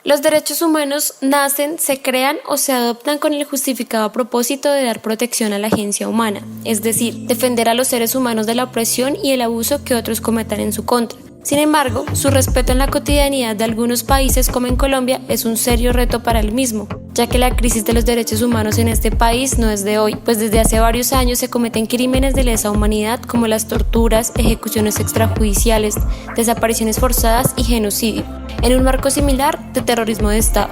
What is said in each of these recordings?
Los derechos humanos nacen, se crean o se adoptan con el justificado propósito de dar protección a la agencia humana, es decir, defender a los seres humanos de la opresión y el abuso que otros cometan en su contra. Sin embargo, su respeto en la cotidianidad de algunos países como en Colombia es un serio reto para el mismo, ya que la crisis de los derechos humanos en este país no es de hoy, pues desde hace varios años se cometen crímenes de lesa humanidad como las torturas, ejecuciones extrajudiciales, desapariciones forzadas y genocidio, en un marco similar de terrorismo de Estado.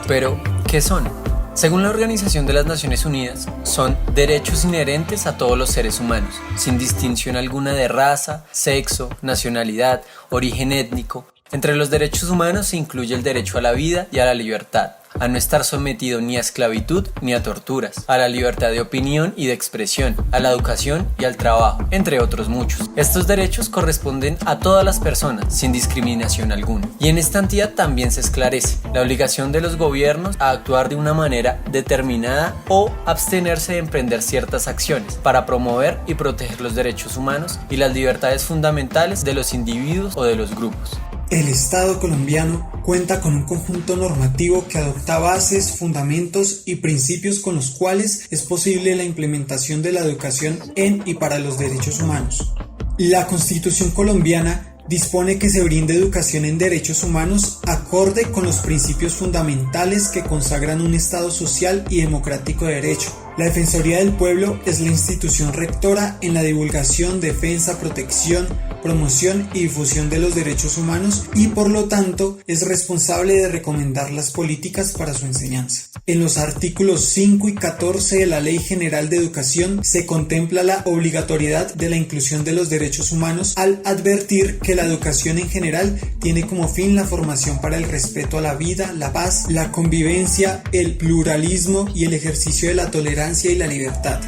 Pero, ¿qué son? Según la Organización de las Naciones Unidas, son derechos inherentes a todos los seres humanos, sin distinción alguna de raza, sexo, nacionalidad, origen étnico. Entre los derechos humanos se incluye el derecho a la vida y a la libertad, a no estar sometido ni a esclavitud ni a torturas, a la libertad de opinión y de expresión, a la educación y al trabajo, entre otros muchos. Estos derechos corresponden a todas las personas, sin discriminación alguna. Y en esta entidad también se esclarece la obligación de los gobiernos a actuar de una manera determinada o abstenerse de emprender ciertas acciones para promover y proteger los derechos humanos y las libertades fundamentales de los individuos o de los grupos. El Estado colombiano cuenta con un conjunto normativo que adopta bases, fundamentos y principios con los cuales es posible la implementación de la educación en y para los derechos humanos. La Constitución colombiana dispone que se brinde educación en derechos humanos acorde con los principios fundamentales que consagran un Estado social y democrático de derecho. La Defensoría del Pueblo es la institución rectora en la divulgación, defensa, protección, promoción y difusión de los derechos humanos y por lo tanto es responsable de recomendar las políticas para su enseñanza. En los artículos 5 y 14 de la Ley General de Educación se contempla la obligatoriedad de la inclusión de los derechos humanos al advertir que la educación en general tiene como fin la formación para el respeto a la vida, la paz, la convivencia, el pluralismo y el ejercicio de la tolerancia y la libertad.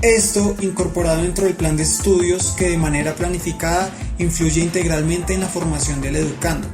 Esto incorporado dentro del plan de estudios que de manera planificada influye integralmente en la formación del educando.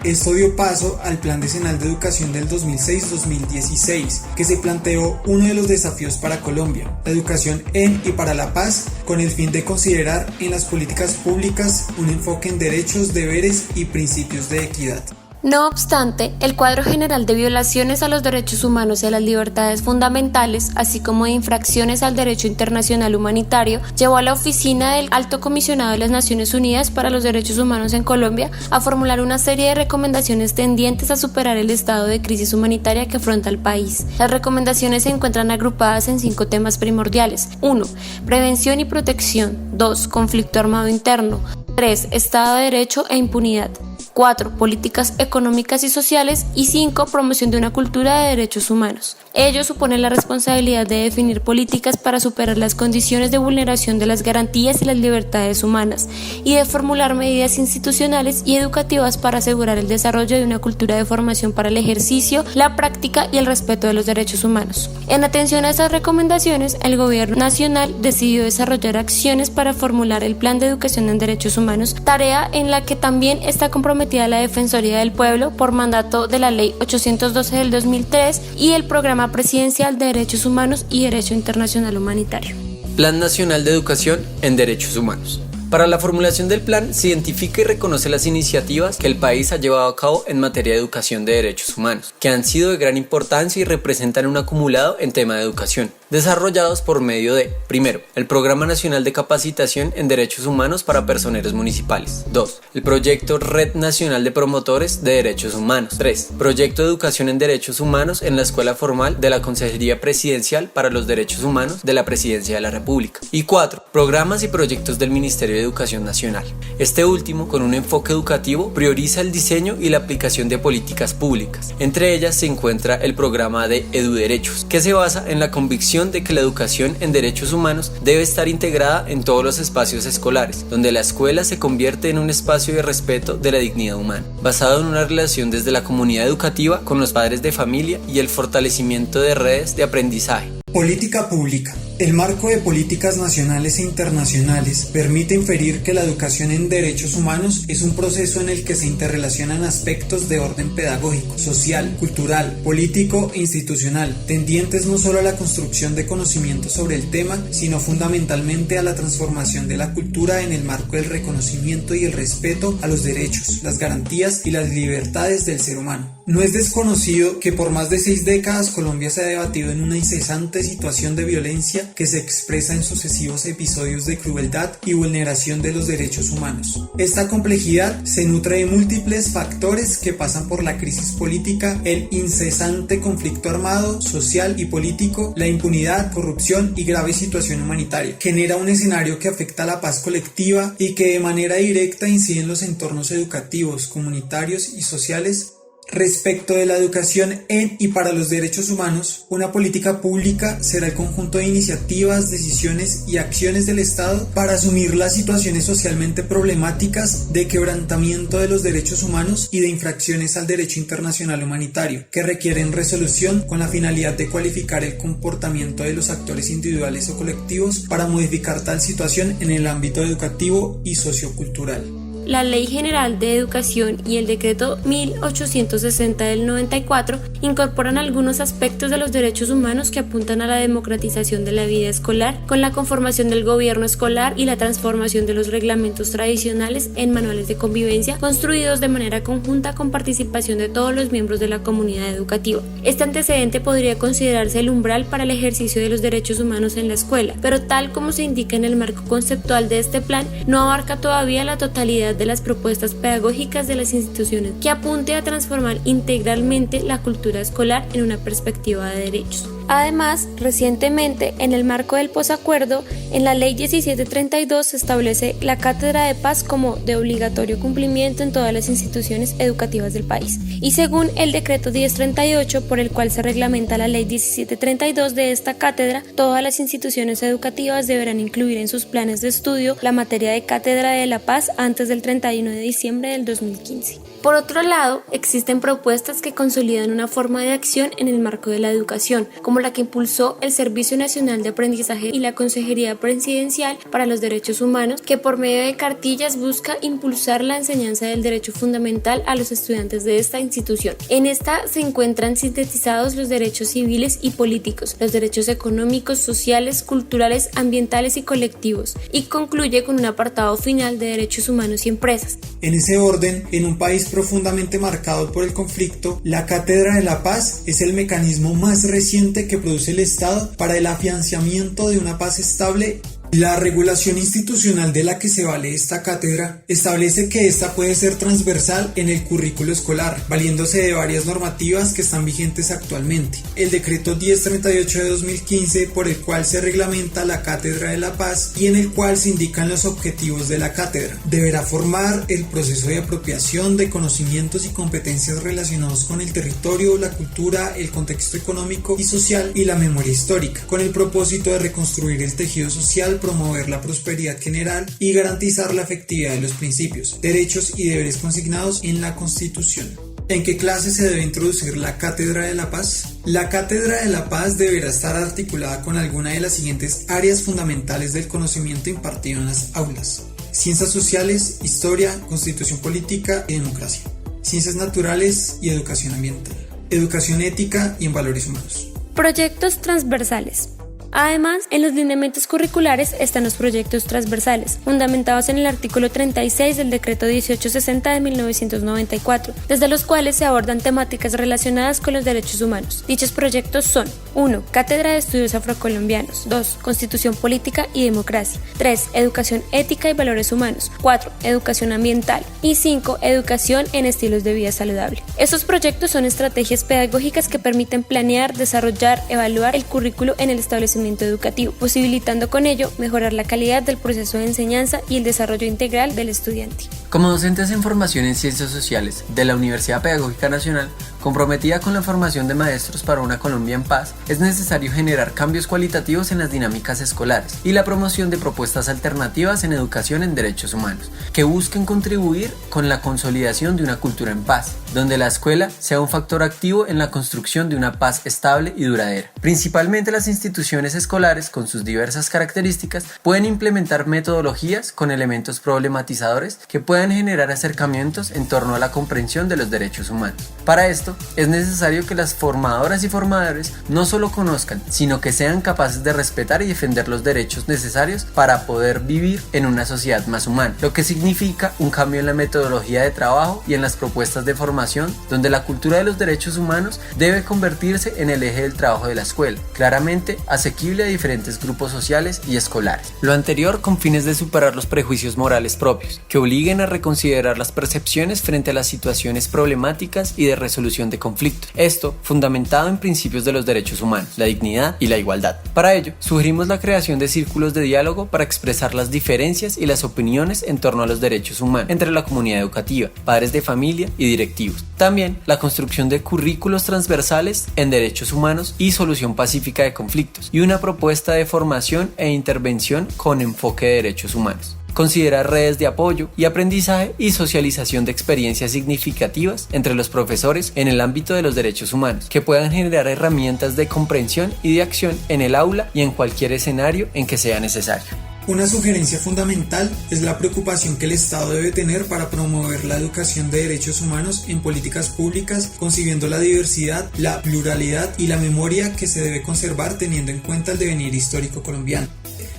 Esto dio paso al Plan Decenal de Educación del 2006-2016, que se planteó uno de los desafíos para Colombia, la educación en y para la paz, con el fin de considerar en las políticas públicas un enfoque en derechos, deberes y principios de equidad. No obstante, el cuadro general de violaciones a los derechos humanos y a las libertades fundamentales, así como de infracciones al derecho internacional humanitario, llevó a la Oficina del Alto Comisionado de las Naciones Unidas para los Derechos Humanos en Colombia a formular una serie de recomendaciones tendientes a superar el estado de crisis humanitaria que afronta el país. Las recomendaciones se encuentran agrupadas en 5 temas primordiales. 1. Prevención y protección. 2. Conflicto armado interno. 3. Estado de Derecho e impunidad. 4. Políticas económicas y sociales. Y 5. Promoción de una cultura de derechos humanos. Ello supone la responsabilidad de definir políticas para superar las condiciones de vulneración de las garantías y las libertades humanas y de formular medidas institucionales y educativas para asegurar el desarrollo de una cultura de formación para el ejercicio, la práctica y el respeto de los derechos humanos. En atención a estas recomendaciones, el Gobierno Nacional decidió desarrollar acciones para formular el Plan de Educación en Derechos Humanos, tarea en la que también está comprometida la Defensoría del Pueblo por mandato de la Ley 812 del 2003 y el Programa Presidencial de Derechos Humanos y Derecho Internacional Humanitario. Plan Nacional de Educación en Derechos Humanos. Para la formulación del plan se identifica y reconoce las iniciativas que el país ha llevado a cabo en materia de educación de derechos humanos, que han sido de gran importancia y representan un acumulado en tema de educación, desarrollados por medio de, primero, el Programa Nacional de Capacitación en Derechos Humanos para Personeros Municipales. 2. El Proyecto Red Nacional de Promotores de Derechos Humanos. 3. Proyecto de Educación en Derechos Humanos en la Escuela Formal de la Consejería Presidencial para los Derechos Humanos de la Presidencia de la República. Y 4. Programas y proyectos del Ministerio de Educación Nacional. Este último, con un enfoque educativo, prioriza el diseño y la aplicación de políticas públicas. Entre ellas se encuentra el programa de EduDerechos, que se basa en la convicción de que la educación en derechos humanos debe estar integrada en todos los espacios escolares, donde la escuela se convierte en un espacio de respeto de la dignidad humana, basado en una relación desde la comunidad educativa con los padres de familia y el fortalecimiento de redes de aprendizaje. Política pública. El marco de políticas nacionales e internacionales permite inferir que la educación en derechos humanos es un proceso en el que se interrelacionan aspectos de orden pedagógico, social, cultural, político e institucional, tendientes no solo a la construcción de conocimiento sobre el tema, sino fundamentalmente a la transformación de la cultura en el marco del reconocimiento y el respeto a los derechos, las garantías y las libertades del ser humano. No es desconocido que por más de 6 décadas Colombia se ha debatido en una incesante situación de violencia que se expresa en sucesivos episodios de crueldad y vulneración de los derechos humanos. Esta complejidad se nutre de múltiples factores que pasan por la crisis política, el incesante conflicto armado, social y político, la impunidad, corrupción y grave situación humanitaria. Genera un escenario que afecta a la paz colectiva y que de manera directa incide en los entornos educativos, comunitarios y sociales. Respecto de la educación en y para los derechos humanos, una política pública será el conjunto de iniciativas, decisiones y acciones del Estado para asumir las situaciones socialmente problemáticas de quebrantamiento de los derechos humanos y de infracciones al derecho internacional humanitario, que requieren resolución con la finalidad de cualificar el comportamiento de los actores individuales o colectivos para modificar tal situación en el ámbito educativo y sociocultural. La Ley General de Educación y el Decreto 1860 del 94 incorporan algunos aspectos de los derechos humanos que apuntan a la democratización de la vida escolar, con la conformación del gobierno escolar y la transformación de los reglamentos tradicionales en manuales de convivencia construidos de manera conjunta con participación de todos los miembros de la comunidad educativa. Este antecedente podría considerarse el umbral para el ejercicio de los derechos humanos en la escuela, pero tal como se indica en el marco conceptual de este plan, no abarca todavía la totalidad de las propuestas pedagógicas de las instituciones que apunte a transformar integralmente la cultura escolar en una perspectiva de derechos. Además, recientemente, en el marco del posacuerdo, en la Ley 1732 se establece la Cátedra de Paz como de obligatorio cumplimiento en todas las instituciones educativas del país. Y según el Decreto 1038, por el cual se reglamenta la Ley 1732 de esta cátedra, todas las instituciones educativas deberán incluir en sus planes de estudio la materia de Cátedra de la Paz antes del 31 de diciembre del 2015. Por otro lado, existen propuestas que consolidan una forma de acción en el marco de la educación, como la que impulsó el Servicio Nacional de Aprendizaje y la Consejería Presidencial para los Derechos Humanos, que por medio de cartillas busca impulsar la enseñanza del derecho fundamental a los estudiantes de esta institución. En esta se encuentran sintetizados los derechos civiles y políticos, los derechos económicos, sociales, culturales, ambientales y colectivos, y concluye con un apartado final de derechos humanos y empresas. En ese orden, en un país profundamente marcado por el conflicto, la Cátedra de la Paz es el mecanismo más reciente que produce el Estado para el afianzamiento de una paz estable. La regulación institucional de la que se vale esta cátedra establece que esta puede ser transversal en el currículo escolar, valiéndose de varias normativas que están vigentes actualmente. El Decreto 1038 de 2015, por el cual se reglamenta la Cátedra de la Paz y en el cual se indican los objetivos de la cátedra, deberá formar el proceso de apropiación de conocimientos y competencias relacionados con el territorio, la cultura, el contexto económico y social y la memoria histórica, con el propósito de reconstruir el tejido social, promover la prosperidad general y garantizar la efectividad de los principios, derechos y deberes consignados en la Constitución. ¿En qué clase se debe introducir la Cátedra de la Paz? La Cátedra de la Paz deberá estar articulada con alguna de las siguientes áreas fundamentales del conocimiento impartido en las aulas: ciencias sociales, historia, constitución política y democracia, ciencias naturales y educación ambiental, educación ética y en valores humanos. Proyectos transversales. Además, en los lineamientos curriculares están los proyectos transversales, fundamentados en el artículo 36 del Decreto 1860 de 1994, desde los cuales se abordan temáticas relacionadas con los derechos humanos. Dichos proyectos son: 1. Cátedra de Estudios Afrocolombianos. 2. Constitución Política y Democracia. 3. Educación Ética y Valores Humanos. 4. Educación Ambiental. Y 5. Educación en Estilos de Vida Saludable. Estos proyectos son estrategias pedagógicas que permiten planear, desarrollar, evaluar el currículo en el establecimiento educativo, posibilitando con ello mejorar la calidad del proceso de enseñanza y el desarrollo integral del estudiante. Como docentes en formación en Ciencias Sociales de la Universidad Pedagógica Nacional, comprometida con la formación de maestros para una Colombia en paz, es necesario generar cambios cualitativos en las dinámicas escolares y la promoción de propuestas alternativas en educación en derechos humanos, que busquen contribuir con la consolidación de una cultura en paz, donde la escuela sea un factor activo en la construcción de una paz estable y duradera. Principalmente las instituciones escolares, con sus diversas características, pueden implementar metodologías con elementos problematizadores que puedan generar acercamientos en torno a la comprensión de los derechos humanos. Para esto, esto, es necesario que las formadoras y formadores no solo conozcan, sino que sean capaces de respetar y defender los derechos necesarios para poder vivir en una sociedad más humana, lo que significa un cambio en la metodología de trabajo y en las propuestas de formación, donde la cultura de los derechos humanos debe convertirse en el eje del trabajo de la escuela, claramente asequible a diferentes grupos sociales y escolares. Lo anterior con fines de superar los prejuicios morales propios, que obliguen a reconsiderar las percepciones frente a las situaciones problemáticas y de resolución de conflictos. Esto fundamentado en principios de los derechos humanos, la dignidad y la igualdad. Para ello, sugerimos la creación de círculos de diálogo para expresar las diferencias y las opiniones en torno a los derechos humanos entre la comunidad educativa, padres de familia y directivos. También la construcción de currículos transversales en derechos humanos y solución pacífica de conflictos, y una propuesta de formación e intervención con enfoque de derechos humanos. Considerar redes de apoyo y aprendizaje y socialización de experiencias significativas entre los profesores en el ámbito de los derechos humanos, que puedan generar herramientas de comprensión y de acción en el aula y en cualquier escenario en que sea necesario. Una sugerencia fundamental es la preocupación que el Estado debe tener para promover la educación de derechos humanos en políticas públicas, concibiendo la diversidad, la pluralidad y la memoria que se debe conservar teniendo en cuenta el devenir histórico colombiano.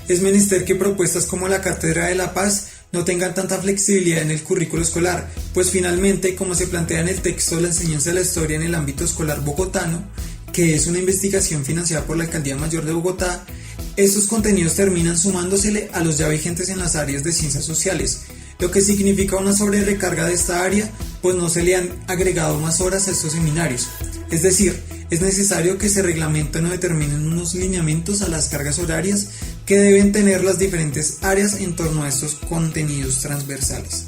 Es menester que propuestas como la Cátedra de la Paz no tengan tanta flexibilidad en el currículo escolar, pues finalmente, como se plantea en el texto de la enseñanza de la historia en el ámbito escolar bogotano, que es una investigación financiada por la Alcaldía Mayor de Bogotá, estos contenidos terminan sumándosele a los ya vigentes en las áreas de ciencias sociales, lo que significa una sobrerecarga de esta área, pues no se le han agregado más horas a estos seminarios. Es decir, es necesario que se reglamenten o determinen unos lineamientos a las cargas horarias que deben tener las diferentes áreas en torno a estos contenidos transversales.